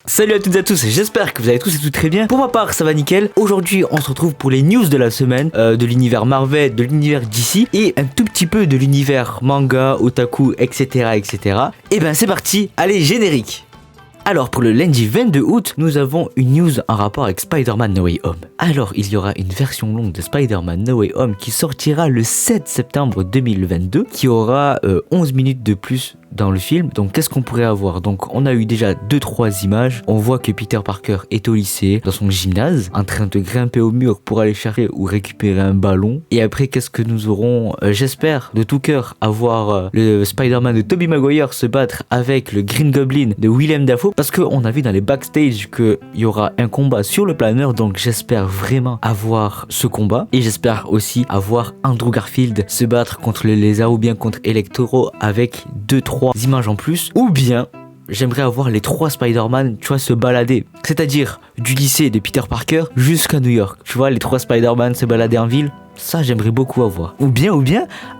Salut à toutes et à tous, j'espère que vous allez tous et toutes très bien. Pour ma part, ça va nickel. Aujourd'hui, on se retrouve pour les news de la semaine, de l'univers Marvel, de l'univers DC et un tout petit peu de l'univers manga, otaku, etc. etc. Et ben c'est parti, allez générique. Alors pour le lundi 22 août, nous avons une news en rapport avec Spider-Man No Way Home. Alors il y aura une version longue de Spider-Man No Way Home qui sortira le 7 septembre 2022, qui aura 11 minutes de plus dans le film. Donc qu'est-ce qu'on pourrait avoir? Donc on a eu déjà 2-3 images. On voit que Peter Parker est au lycée, dans son gymnase, en train de grimper au mur pour aller chercher ou récupérer un ballon. Et après qu'est-ce que nous aurons? J'espère de tout cœur avoir le Spider-Man de Tobey Maguire se battre avec le Green Goblin de Willem Dafoe, parce qu'on a vu dans les backstage qu'il y aura un combat sur le planeur. Donc j'espère vraiment avoir ce combat. Et j'espère aussi avoir Andrew Garfield se battre contre le lézard ou bien contre Electro avec 2-3 images en plus. Ou bien j'aimerais avoir les 3 Spider-Man, tu vois, se balader. C'est-à-dire du lycée de Peter Parker jusqu'à New York. Tu vois, les 3 Spider-Man se balader en ville. Ça, j'aimerais beaucoup avoir. Ou bien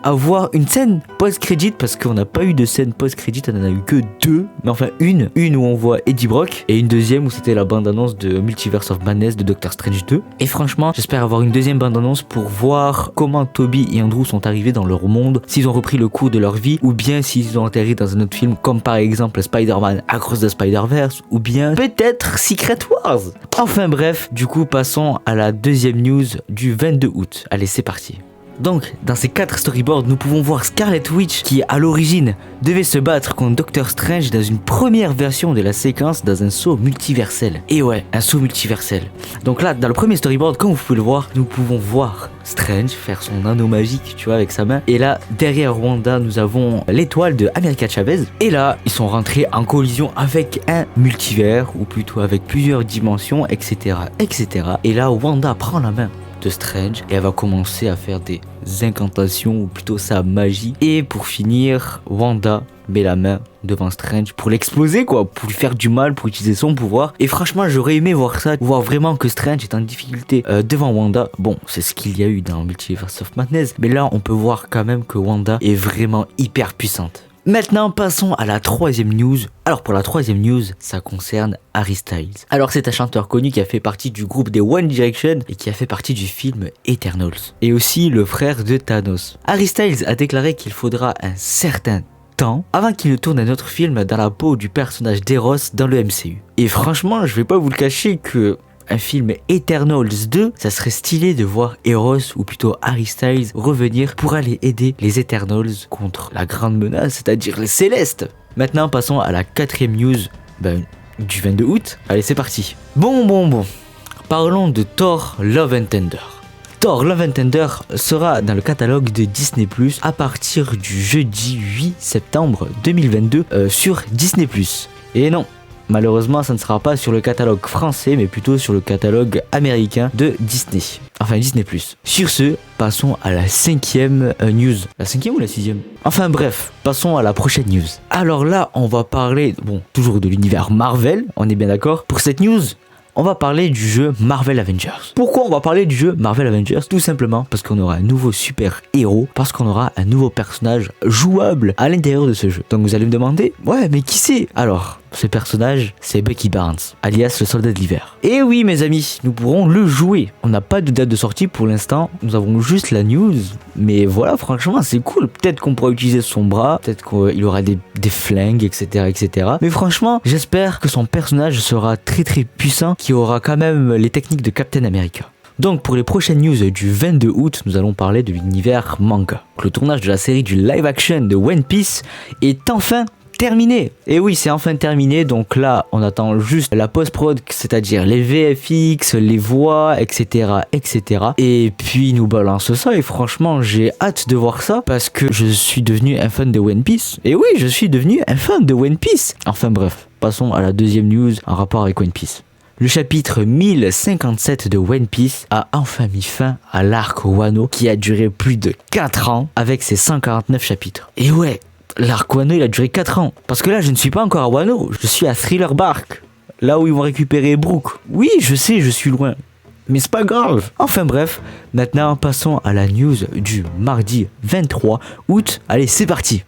avoir une scène post-crédit, parce qu'on n'a pas eu de scène post-crédit, on en a eu que 2. Mais enfin, une où on voit Eddie Brock, et une deuxième où c'était la bande-annonce de Multiverse of Madness de Doctor Strange 2. Et franchement, j'espère avoir une deuxième bande-annonce pour voir comment Tobey et Andrew sont arrivés dans leur monde, s'ils ont repris le cours de leur vie, ou bien s'ils ont atterri dans un autre film, comme par exemple Spider-Man Across the Spider-Verse, ou bien peut-être Secret Wars. Enfin bref, du coup, passons à la deuxième news du 22 août. Allez, c'est parti. Donc, dans ces 4 storyboards, nous pouvons voir Scarlet Witch qui, à l'origine, devait se battre contre Doctor Strange dans une première version de la séquence dans un saut multiversel. Et ouais, un saut multiversel. Donc là, dans le premier storyboard, comme vous pouvez le voir, nous pouvons voir Strange faire son anneau magique, tu vois, avec sa main. Et là, derrière Wanda, nous avons l'étoile de America Chavez. Et là, ils sont rentrés en collision avec un multivers, ou plutôt avec plusieurs dimensions, etc., etc. Et là, Wanda prend la main de Strange et elle va commencer à faire des incantations, ou plutôt sa magie. Et pour finir, Wanda met la main devant Strange pour l'exploser, quoi, pour lui faire du mal, pour utiliser son pouvoir. Et franchement, j'aurais aimé voir ça, voir vraiment que Strange est en difficulté devant Wanda. Bon, c'est ce qu'il y a eu dans Multiverse of Madness, mais là on peut voir quand même que Wanda est vraiment hyper puissante. Maintenant, passons à la troisième news. Alors pour la troisième news, ça concerne Harry Styles. Alors c'est un chanteur connu qui a fait partie du groupe des One Direction et qui a fait partie du film Eternals. Et aussi le frère de Thanos. Harry Styles a déclaré qu'il faudra un certain temps avant qu'il ne tourne un autre film dans la peau du personnage d'Eros dans le MCU. Et franchement, je vais pas vous le cacher que un film Eternals 2, ça serait stylé de voir Eros, ou plutôt Harry Styles, revenir pour aller aider les Eternals contre la grande menace, c'est-à-dire les Célestes. Maintenant, passons à la 4ème news du 22 août. Allez, c'est parti. Bon. Parlons de Thor Love and Thunder. Thor Love and Thunder sera dans le catalogue de Disney+, à partir du jeudi 8 septembre 2022 sur Disney+. Et non, malheureusement, ça ne sera pas sur le catalogue français, mais plutôt sur le catalogue américain de Disney. Enfin, Disney+. Sur ce, passons à la 5ème news. La 5ème ou la 6ème? Enfin bref, passons à la prochaine news. Alors là, on va parler, toujours de l'univers Marvel, on est bien d'accord. Pour cette news, on va parler du jeu Marvel Avengers. Pourquoi on va parler du jeu Marvel Avengers? Tout simplement parce qu'on aura un nouveau super héros, parce qu'on aura un nouveau personnage jouable à l'intérieur de ce jeu. Donc vous allez me demander, ouais mais qui c'est? Alors, ce personnage, c'est Bucky Barnes, alias le soldat de l'hiver. Et oui mes amis, nous pourrons le jouer. On n'a pas de date de sortie pour l'instant, nous avons juste la news. Mais voilà, franchement c'est cool. Peut-être qu'on pourra utiliser son bras, peut-être qu'il aura des flingues, etc., etc. Mais franchement, j'espère que son personnage sera très très puissant, qui aura quand même les techniques de Captain America. Donc pour les prochaines news du 22 août, nous allons parler de l'univers manga. Le tournage de la série du live action de One Piece est enfin terminé. Et oui, c'est enfin terminé. Donc là, on attend juste la post-prod, c'est-à-dire les VFX, les voix, etc., etc. Et puis, ils nous balancent ça. Et franchement, j'ai hâte de voir ça parce que je suis devenu un fan de One Piece. Et oui, je suis devenu un fan de One Piece. Enfin bref, passons à la deuxième news en rapport avec One Piece. Le chapitre 1057 de One Piece a enfin mis fin à l'arc Wano qui a duré plus de 4 ans avec ses 149 chapitres. Et ouais, l'arc Wano il a duré 4 ans. Parce que là je ne suis pas encore à Wano, je suis à Thriller Bark. Là où ils vont récupérer Brook. Oui, je sais, je suis loin. Mais c'est pas grave. Enfin bref, maintenant passons à la news du mardi 23 août. Allez, c'est parti.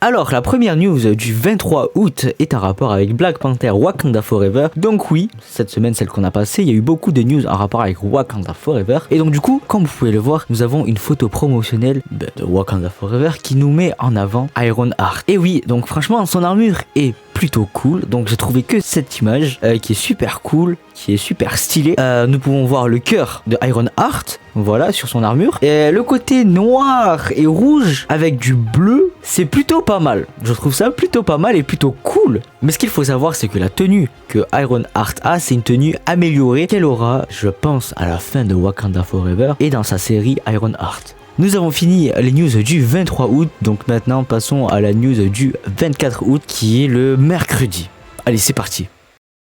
Alors, la première news du 23 août est en rapport avec Black Panther Wakanda Forever. Donc oui, cette semaine, celle qu'on a passée, il y a eu beaucoup de news en rapport avec Wakanda Forever. Et donc du coup, comme vous pouvez le voir, nous avons une photo promotionnelle de Wakanda Forever qui nous met en avant Ironheart. Et oui, donc franchement, son armure est plutôt cool. Donc j'ai trouvé que cette image qui est super cool, qui est super stylée. Nous pouvons voir le cœur de Ironheart, voilà, sur son armure. Et le côté noir et rouge avec du bleu, c'est plutôt pas mal. Je trouve ça plutôt pas mal et plutôt cool. Mais ce qu'il faut savoir, c'est que la tenue que Ironheart a, c'est une tenue améliorée qu'elle aura, je pense, à la fin de Wakanda Forever et dans sa série Ironheart. Nous avons fini les news du 23 août, donc maintenant passons à la news du 24 août qui est le mercredi. Allez, c'est parti.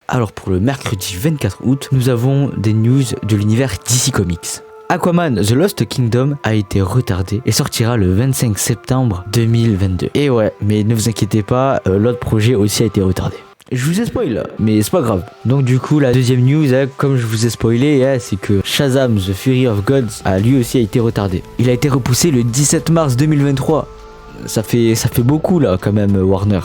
Alors pour le mercredi 24 août, nous avons des news de l'univers DC Comics. Aquaman The Lost Kingdom a été retardé et sortira le 25 septembre 2022. Et ouais, mais ne vous inquiétez pas, l'autre projet aussi a été retardé. Je vous ai spoilé, mais c'est pas grave. Donc du coup, la deuxième news, comme je vous ai spoilé, c'est que Shazam The Fury of Gods a lui aussi été retardé. Il a été repoussé le 17 mars 2023. Ça fait beaucoup là quand même, Warner.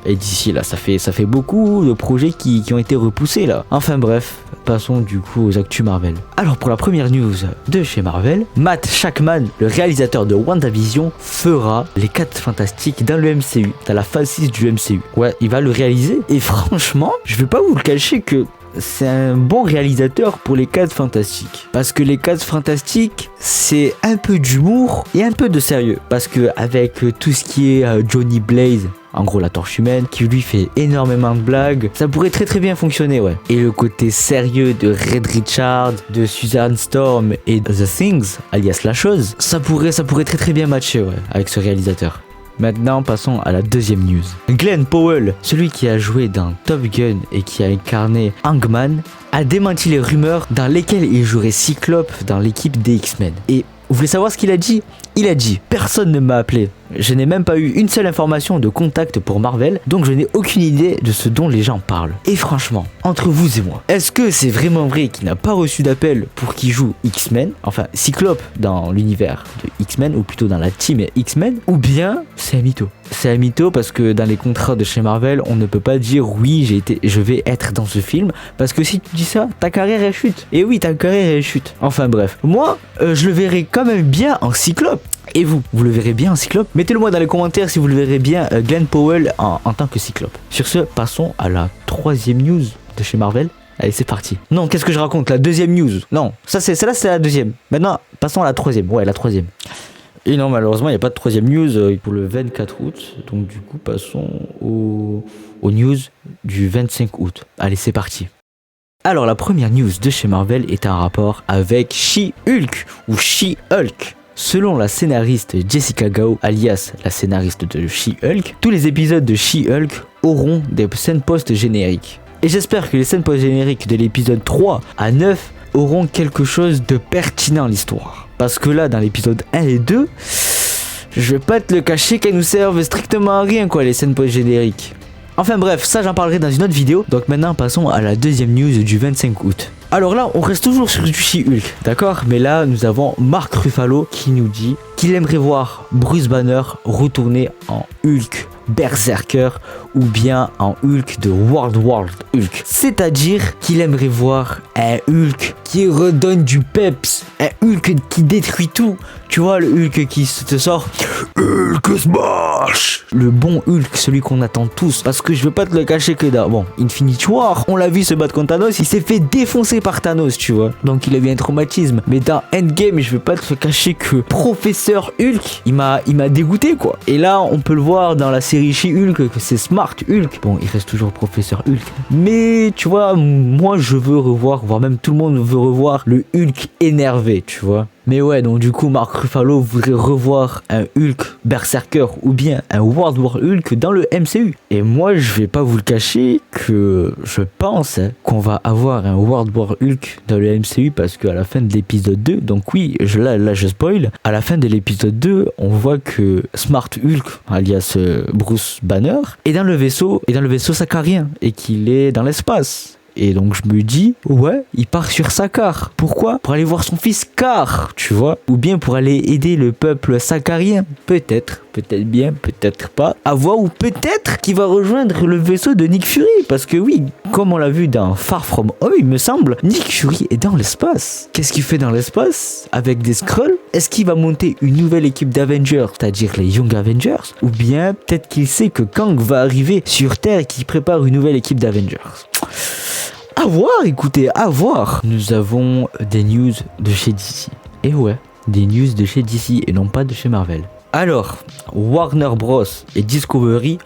Et d'ici là, ça fait beaucoup de projets qui ont été repoussés là. Enfin bref, passons du coup aux actus Marvel. Alors pour la première news de chez Marvel, Matt Shakman, le réalisateur de WandaVision, fera les 4 Fantastiques dans le MCU, dans la phase 6 du MCU. Ouais, il va le réaliser. Et franchement, je vais pas vous le cacher que c'est un bon réalisateur pour les 4 Fantastiques. Parce que les 4 Fantastiques, c'est un peu d'humour et un peu de sérieux. Parce que avec tout ce qui est Johnny Blaze, en gros la torche humaine, qui lui fait énormément de blagues, ça pourrait très bien fonctionner, ouais. Et le côté sérieux de Red Richard, de Susan Storm et The Things, alias La Chose, ça pourrait très bien matcher, ouais, avec ce réalisateur. Maintenant, passons à la deuxième news. Glenn Powell, celui qui a joué dans Top Gun et qui a incarné Hangman, a démenti les rumeurs dans lesquelles il jouerait Cyclope dans l'équipe des X-Men. Et vous voulez savoir ce qu'il a dit ? Il a dit « Personne ne m'a appelé. Je n'ai même pas eu une seule information de contact pour Marvel, donc je n'ai aucune idée de ce dont les gens parlent. » Et franchement, entre vous et moi, est-ce que c'est vraiment vrai qu'il n'a pas reçu d'appel pour qu'il joue X-Men, enfin Cyclope dans l'univers de X-Men, ou plutôt dans la team X-Men, ou bien c'est un mytho? C'est un mytho parce que dans les contrats de chez Marvel, on ne peut pas dire « Oui, je vais être dans ce film », parce que si tu dis ça, ta carrière elle chute. Et oui, ta carrière elle chute. Enfin bref, moi, je le verrai quand même bien en Cyclope. Et vous le verrez bien en Cyclope? Mettez-le moi dans les commentaires si vous le verrez bien Glenn Powell en tant que Cyclope. Sur ce, passons à la troisième news de chez Marvel. Allez, c'est parti. Non, qu'est-ce que je raconte? La deuxième news. Non, celle-là c'est la deuxième. Maintenant, passons à la troisième. Ouais, la troisième. Et non, malheureusement, il n'y a pas de troisième news pour le 24 août. Donc du coup, passons aux news du 25 août. Allez, c'est parti. Alors, la première news de chez Marvel est en rapport avec She-Hulk ou She-Hulk. Selon la scénariste Jessica Gao, alias la scénariste de She-Hulk, tous les épisodes de She-Hulk auront des scènes post-génériques. Et j'espère que les scènes post-génériques de l'épisode 3 à 9 auront quelque chose de pertinent à l'histoire. Parce que là, dans l'épisode 1 et 2, je vais pas te le cacher qu'elles nous servent strictement à rien, quoi, les scènes post-génériques. Enfin bref, ça j'en parlerai dans une autre vidéo. Donc maintenant passons à la deuxième news du 25 août. Alors là, on reste toujours sur du She-Hulk, d'accord? Mais là, nous avons Mark Ruffalo qui nous dit qu'il aimerait voir Bruce Banner retourner en Hulk Berserker ou bien en Hulk de World War Hulk. C'est-à-dire qu'il aimerait voir un Hulk qui redonne du peps, un Hulk qui détruit tout. Tu vois, le Hulk qui te sort Hulk Smash, le bon Hulk, celui qu'on attend tous. Parce que je veux pas te le cacher que dans Infinity War, on l'a vu se battre contre Thanos, il s'est fait défoncer par Thanos, tu vois. Donc il a eu un traumatisme. Mais dans Endgame, je veux pas te le cacher que Professeur Hulk, il m'a dégoûté, quoi. Et là, on peut le voir dans la série She-Hulk que c'est Smart Hulk. Bon, il reste toujours Professeur Hulk. Mais tu vois, moi je veux revoir, voire même tout le monde veut revoir le Hulk énervé, tu vois. Mais ouais, donc du coup, Mark Ruffalo voudrait revoir un Hulk Berserker ou bien un World War Hulk dans le MCU. Et moi, je vais pas vous le cacher que je pense qu'on va avoir un World War Hulk dans le MCU parce qu'à la fin de l'épisode 2, donc oui, là je spoil, à la fin de l'épisode 2, on voit que Smart Hulk, alias Bruce Banner, est dans le vaisseau sacarien et qu'il est dans l'espace. Et donc je me dis, ouais, il part sur Sakaar. Pourquoi? Pour aller voir son fils Kaar, tu vois. Ou bien pour aller aider le peuple sakarien. Peut-être bien, peut-être pas. À voir, ou peut-être qu'il va rejoindre le vaisseau de Nick Fury. Parce que oui, comme on l'a vu dans Far From Home, il me semble, Nick Fury est dans l'espace. Qu'est-ce qu'il fait dans l'espace? Avec des Skrulls? Est-ce qu'il va monter une nouvelle équipe d'Avengers, c'est-à-dire les Young Avengers? Ou bien peut-être qu'il sait que Kang va arriver sur Terre et qu'il prépare une nouvelle équipe d'Avengers? À voir, écoutez, à voir. Nous avons des news de chez DC. Et ouais, des news de chez DC et non pas de chez Marvel. Alors, Warner Bros et Discovery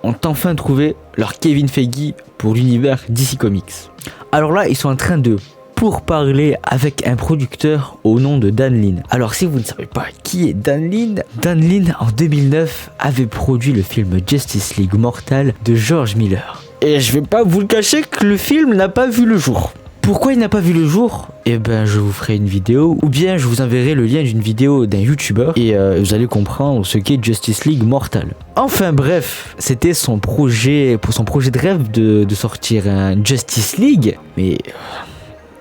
ont enfin trouvé leur Kevin Feige pour l'univers DC Comics. Alors là, ils sont en train de pourparler avec un producteur au nom de Dan Lin. Alors si vous ne savez pas qui est Dan Lin en 2009 avait produit le film Justice League Mortal de George Miller. Et je vais pas vous le cacher que le film n'a pas vu le jour. Pourquoi il n'a pas vu le jour? Eh ben je vous ferai une vidéo, ou bien je vous enverrai le lien d'une vidéo d'un YouTuber et vous allez comprendre ce qu'est Justice League Mortal. Enfin bref, c'était son projet de rêve de sortir un Justice League, mais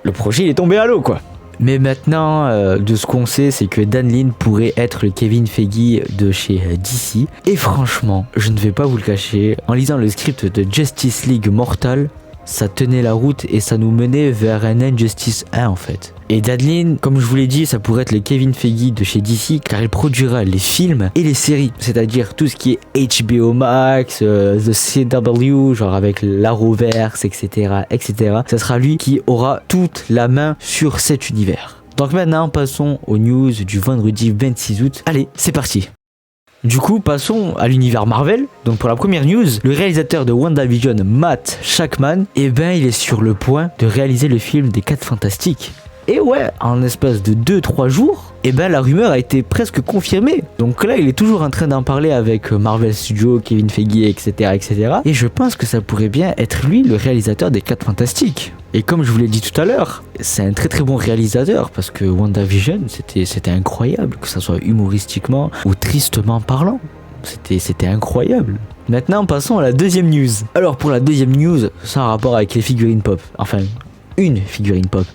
le projet il est tombé à l'eau quoi. Mais maintenant, de ce qu'on sait, c'est que Dan Lin pourrait être le Kevin Feige de chez DC. Et franchement, je ne vais pas vous le cacher, en lisant le script de Justice League Mortal, ça tenait la route et ça nous menait vers un Injustice 1 en fait. Et Dan Lin, comme je vous l'ai dit, ça pourrait être le Kevin Feige de chez DC car il produira les films et les séries, c'est-à-dire tout ce qui est HBO Max, The CW, genre avec l'Arrowverse, etc. Ça sera lui qui aura toute la main sur cet univers. Donc maintenant, passons aux news du vendredi 26 août. Allez, c'est parti. Du coup, passons à l'univers Marvel. Donc pour la première news, le réalisateur de WandaVision, Matt Shakman, il est sur le point de réaliser le film des 4 Fantastiques. Et ouais, en espace de 2-3 jours, la rumeur a été presque confirmée. Donc là, il est toujours en train d'en parler avec Marvel Studios, Kevin Feige, etc. Et je pense que ça pourrait bien être lui, le réalisateur des 4 Fantastiques. Et comme je vous l'ai dit tout à l'heure, c'est un très très bon réalisateur parce que WandaVision, c'était incroyable, que ça soit humoristiquement ou tristement parlant. C'était incroyable. Maintenant, passons à la deuxième news. Alors pour la deuxième news, ça a un rapport avec les figurines pop. Enfin, une figurine pop,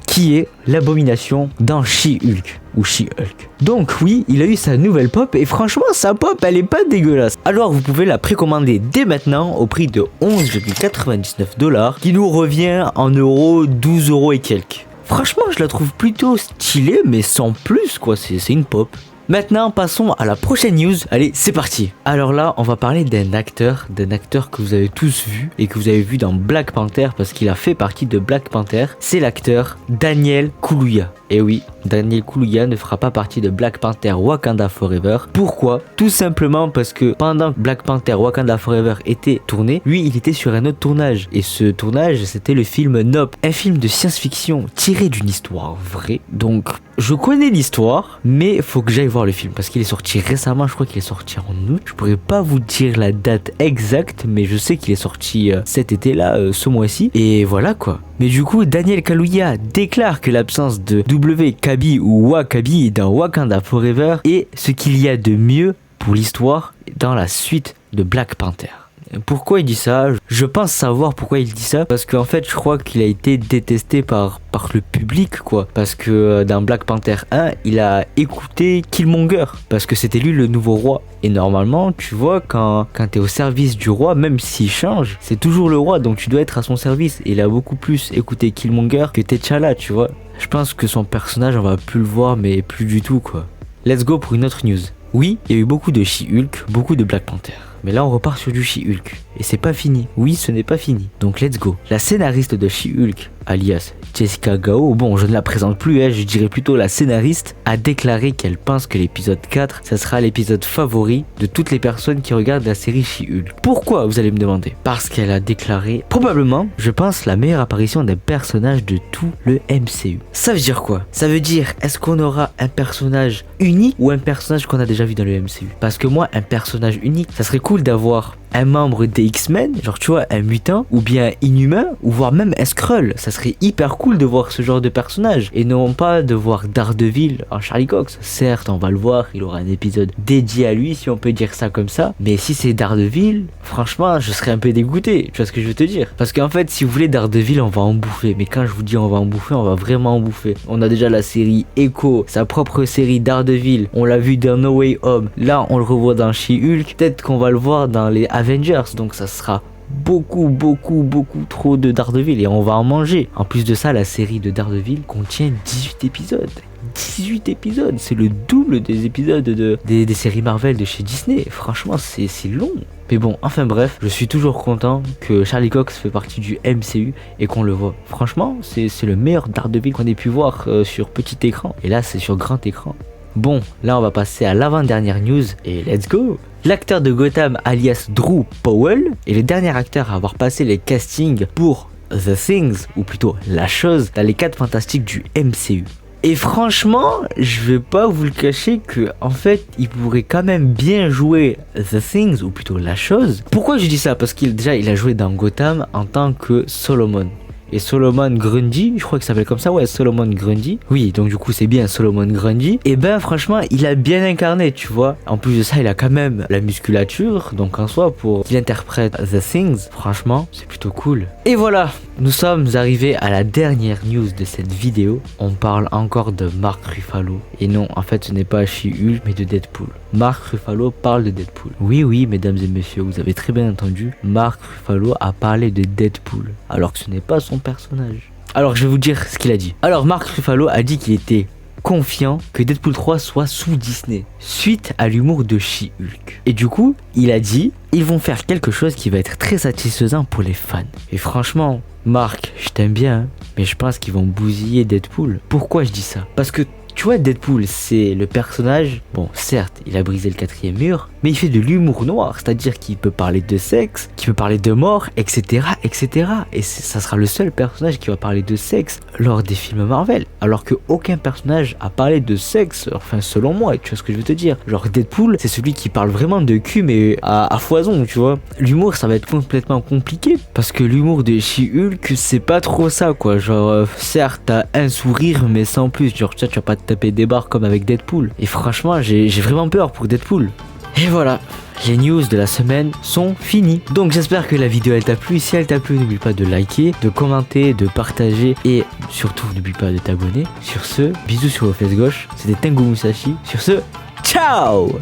qui est l'Abomination dans She-Hulk ou She-Hulk. Donc oui, il a eu sa nouvelle pop et franchement sa pop elle est pas dégueulasse. Alors vous pouvez la précommander dès maintenant au prix de 11,99$ qui nous revient en euros 12 € et quelques. Franchement je la trouve plutôt stylée mais sans plus quoi, c'est une pop. Maintenant, passons à la prochaine news. Allez, c'est parti. Alors là, on va parler d'un acteur que vous avez tous vu et que vous avez vu dans Black Panther parce qu'il a fait partie de Black Panther. C'est l'acteur Daniel Kaluuya. Et oui, Daniel Kaluuya ne fera pas partie de Black Panther Wakanda Forever. Pourquoi? Tout simplement parce que pendant que Black Panther Wakanda Forever était tourné, lui, il était sur un autre tournage. Et ce tournage, c'était le film Nope, un film de science-fiction tiré d'une histoire vraie. Donc, je connais l'histoire, mais faut que j'aille voir le film parce qu'il est sorti récemment. Je crois qu'il est sorti en août. Je pourrais pas vous dire la date exacte, mais je sais qu'il est sorti cet été-là, ce mois-ci. Et voilà quoi. Mais du coup, Daniel Kaluuya déclare que l'absence de W'Kabi ou Wakabi dans Wakanda Forever est ce qu'il y a de mieux pour l'histoire dans la suite de Black Panther. Pourquoi il dit ça? Je pense savoir pourquoi il dit ça. Parce qu'en fait, je crois qu'il a été détesté par le public, quoi. Parce que dans Black Panther 1, il a écouté Killmonger. Parce que c'était lui le nouveau roi. Et normalement, tu vois, quand t'es au service du roi, même s'il change, c'est toujours le roi. Donc tu dois être à son service. Et il a beaucoup plus écouté Killmonger que T'Challa, tu vois. Je pense que son personnage, on va plus le voir, mais plus du tout, quoi. Let's go pour une autre news. Oui, il y a eu beaucoup de She-Hulk, beaucoup de Black Panther. Mais là on repart sur du She-Hulk. Et c'est pas fini. Oui, ce n'est pas fini. Donc let's go. La scénariste de She-Hulk, alias Jessica Gao, bon je ne la présente plus, je dirais plutôt la scénariste, a déclaré qu'elle pense que l'épisode 4, ça sera l'épisode favori de toutes les personnes qui regardent la série She-Hulk. Pourquoi, vous allez me demander? Parce qu'elle a déclaré, probablement, je pense, la meilleure apparition d'un personnage de tout le MCU. Ça veut dire quoi? Ça veut dire, est-ce qu'on aura un personnage unique ou un personnage qu'on a déjà vu dans le MCU? Parce que moi, un personnage unique, ça serait cool d'avoir un membre des X-Men, genre tu vois, un mutant, ou bien inhumain, ou voire même un Skrull. Ça serait hyper cool de voir ce genre de personnage, et non pas de voir Daredevil en Charlie Cox. Certes, on va le voir, il aura un épisode dédié à lui, si on peut dire ça comme ça, mais si c'est Daredevil, franchement, je serais un peu dégoûté, tu vois ce que je veux te dire. Parce qu'en fait, si vous voulez Daredevil, on va en bouffer, mais quand je vous dis on va en bouffer, on va vraiment en bouffer. On a déjà la série Echo, sa propre série Daredevil, on l'a vu dans No Way Home, là on le revoit dans She-Hulk, peut-être qu'on va le voir dans les Avengers, donc ça sera beaucoup trop de Daredevil et on va en manger. En plus de ça, la série de Daredevil contient 18 épisodes. 18 épisodes, c'est le double des épisodes des séries Marvel de chez Disney. Franchement, c'est long. Mais bon, enfin bref, je suis toujours content que Charlie Cox fait partie du MCU et qu'on le voit. Franchement, c'est le meilleur Daredevil qu'on ait pu voir sur petit écran. Et là, c'est sur grand écran. Bon, là on va passer à l'avant-dernière news et let's go. L'acteur de Gotham alias Drew Powell est le dernier acteur à avoir passé les castings pour The Things, ou plutôt La Chose, dans les 4 fantastiques du MCU. Et franchement, je vais pas vous le cacher que en fait, il pourrait quand même bien jouer The Things, ou plutôt La Chose. Pourquoi je dis ça? Parce qu'il a joué dans Gotham en tant que Solomon. Et Solomon Grundy, je crois qu'il s'appelle comme ça, ouais, Solomon Grundy. Oui, donc du coup c'est bien Solomon Grundy. Et ben franchement, il a bien incarné, tu vois. En plus de ça, il a quand même la musculature, donc en soi, pour qu'il interprète The Things, franchement, c'est plutôt cool. Et voilà, nous sommes arrivés à la dernière news de cette vidéo. On parle encore de Mark Ruffalo. Et non, en fait, ce n'est pas She-Hulk, mais de Deadpool. Mark Ruffalo parle de Deadpool. Oui, mesdames et messieurs, vous avez très bien entendu. Mark Ruffalo a parlé de Deadpool, alors que ce n'est pas son personnage. Alors, je vais vous dire ce qu'il a dit. Alors, Mark Ruffalo a dit qu'il était confiant que Deadpool 3 soit sous Disney, suite à l'humour de She-Hulk. Et du coup, il a dit, ils vont faire quelque chose qui va être très satisfaisant pour les fans. Et franchement, Mark, je t'aime bien, hein, mais je pense qu'ils vont bousiller Deadpool. Pourquoi je dis ça? Parce que tu vois, Deadpool, c'est le personnage, bon, certes, il a brisé le 4e mur, mais il fait de l'humour noir, c'est-à-dire qu'il peut parler de sexe, qu'il peut parler de mort, etc., etc. Et ça sera le seul personnage qui va parler de sexe lors des films Marvel, alors qu'aucun personnage a parlé de sexe, enfin, selon moi, tu vois ce que je veux te dire. Genre, Deadpool, c'est celui qui parle vraiment de cul, mais à foison, tu vois. L'humour, ça va être complètement compliqué, parce que l'humour de She-Hulk, c'est pas trop ça, quoi. Genre, certes, t'as un sourire, mais sans plus, genre, tu vas pas taper des barres comme avec Deadpool. Et franchement, j'ai vraiment peur pour Deadpool. Et voilà, les news de la semaine sont finies. Donc j'espère que la vidéo elle t'a plu. Si elle t'a plu, n'oublie pas de liker, de commenter, de partager et surtout n'oublie pas de t'abonner. Sur ce, bisous sur vos fesses gauches. C'était Tengu Musashi. Sur ce, ciao!